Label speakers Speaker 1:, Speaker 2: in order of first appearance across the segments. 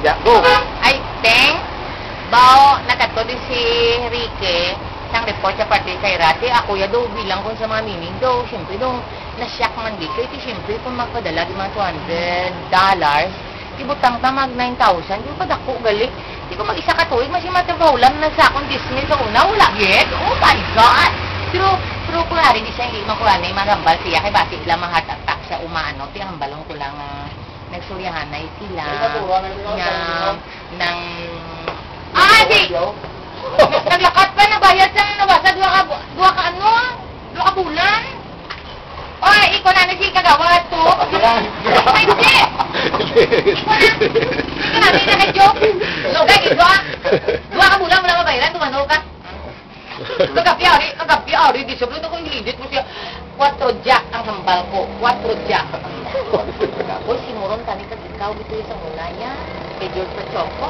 Speaker 1: Lydia. Go!
Speaker 2: Ay, Teng, bao, nakato din si Ricky, isang report sa party kay Rati, ako ya daw bilang kung sa mga meaning daw, siyempre daw, na-shock man di kayo, siyempre kung magpadala di mga $200, ibutang tamag 9,000, di ba dako gali, di ko mag-isa katuig, masimatibawlan na sa akong dismiss sa una, wala yet, oh my God! Pero kunwari, di siya hindi makurani, magambal siya, kay basi sila mga attack sa umano, tihambalong ko lang, nagsuryahanay sila ng di! Naglakat pa, nabayad sa nabasa, dua ka bulan. Oy, ikaw na si kagawad to. Ay, hindi! Ikaw na, hindi naka-joke. Lugay, ikaw. Dua ka bulan, wala mabayaran, tumano ka. Kagabi, ari, di sabi, ako ilidit mo siya. 4 jack ang hambal ko. 4 jack. Uy, simuron tani ka ikaw dito sa mulaya. Kay George Pachoco.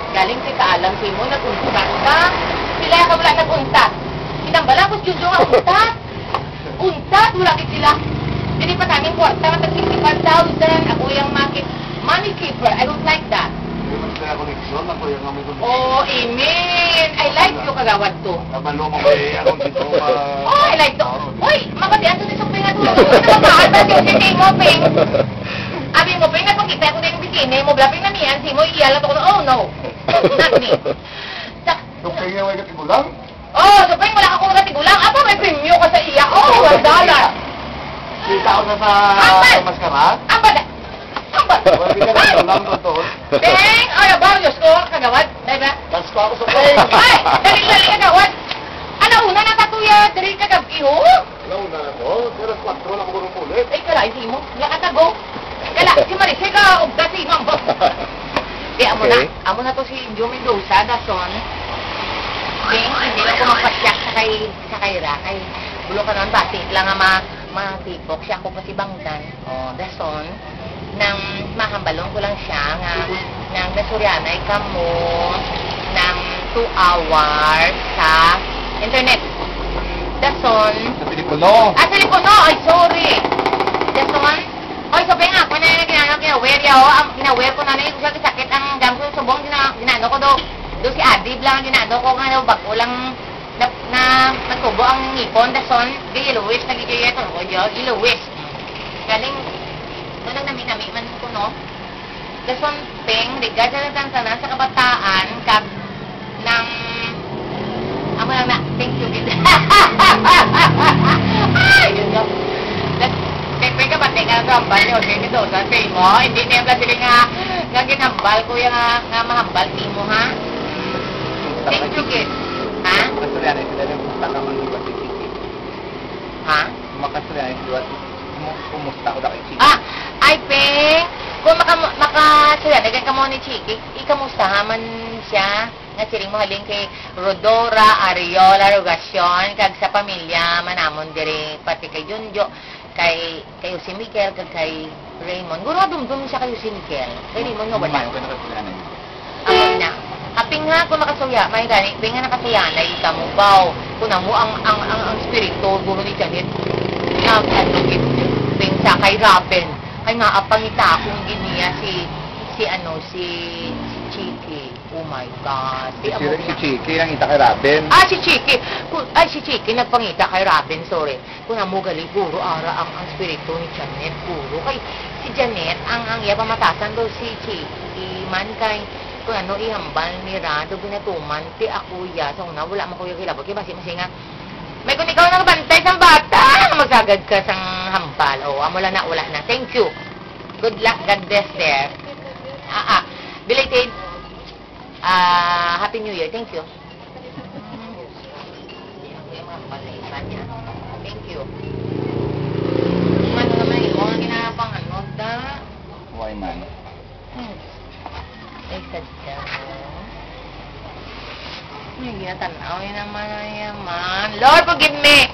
Speaker 2: Galing kay Kaalam si mo, nag-untas ka. Sila ka wala nag-untas. Sinambala ko, Jujo nga untas. Untas, wala kit sila. Hindi pa tanging kwarta, matag 65,000. Ako yung money keeper. I don't like that. Oh, amen. I like you, kagawad to.
Speaker 1: Kabalo mo kay akong dito
Speaker 2: Oh, I like to. Uy, mabadian to ni Suping at ulo. Nababaan na yung sitay mo, Ping. Abi mo, Ping, at makita ko din yung bikini mo, blaping na niyan, si mo, iyalat ako na, oh, no. Not me.
Speaker 1: Suping nga may katigulang?
Speaker 2: Oh, Suping, wala ka kong katigulang. Apa, may premyo ka sa iya. Oh, $1.
Speaker 1: Kita ko na sa maskara?
Speaker 2: Ambad.
Speaker 1: Wala ka na lang doon.
Speaker 2: Ping, ay, Diyos ko, kagawad. Dahil ba?
Speaker 1: That's ko ako Suping.
Speaker 2: Ay, dali, kagawad. Ano, una na katuya, dali kagabi, ho?
Speaker 1: Nauna na mo, pero 4 na ko ulit.
Speaker 2: Ay, kala, hindi mo. Nakatago. Kala, si Maricel ka, ugda si Mambo. Di, amo na to si Joe Mendoza, dason. Ping, hindi lang ko magpasyak sa kay Rakay. Bulo ka naman, bati lang nga matipok. Siya ako pa si Bangdan. O, dason. Nang mahambalong ko lang siya nga nang nasuryanay ka mo ng 2 hours sa internet. Dason.
Speaker 1: Sa Pilipuno.
Speaker 2: Sa Pilipuno! Ay, sorry! Dason. Oy, sabi nga, kung na gina-wear yaw, gina-wear ko na na yung sakit ang gamso yung subong, ginano ko do si Adib lang, ginano ko nga bago lang na nagtubo ang ngipon, dason, giluwis, nagigayat ko yun, giluwis. Galing, ito lang nami-nami man ko, no? Dason, Ping, regard na lang sa kabataan, kag, ng, amo lang na, thank you, ay, yun yun. Kaya ka pati nga gambal niyo, kaya nito, sabi mo, hindi niya ba sila nga ginambal ko yung nga mahambal mo, ha? Thank you, kid. Ha?
Speaker 1: Makasurianay sila rin kumusta ka man liwat si Chiki.
Speaker 2: Ha?
Speaker 1: Makasurianay sila kumusta ko na kay Chiki.
Speaker 2: Ay, Peng, kung makasurianay ka mo ni Chiki, ikamusta man siya? Nga siling mo haling kay Rodora, Ariola, Rogacion, kag sa pamilya, manamon diri, pati kay Junjo, kay si Miguel, kag kay Raymond. Guro dumdum siya kay si Miguel. Kay Raymond nga wala. Amon na. Kaping nga kung nakasuya, may gani, ping nga nakasuya na ikamubaw. Kung mo ang spirito, guro ni Janet, ping sa kay Raben. Kay nga apangita akong giniya si Chiki. Oh my God.
Speaker 1: Si Chiki ang ita kay Raben.
Speaker 2: Si Chiki. Si Chiki nagpangita kay Raben, sorry. Kung gali, guro ara ang spirito ni Janet, guro. Kay si Janet, ang iya pamatasan do si Chiki. Man kay, kung ano ihambal ni Rado, binatuman, ti ako ya. So na, wala mo kuya kilabot. Kaya basi nga, may kung ikaw nagbantay sa bata, magsagad ka sang hambal. Wala na. Thank you. Good luck, God bless there. Belated. Happy New Year. Thank you. Thank you. Ano naman, ikaw ang ginapang da?
Speaker 1: Why man?
Speaker 2: Ay, sadya mo. Ay, ginatanaw yun naman. Lord, forgive me!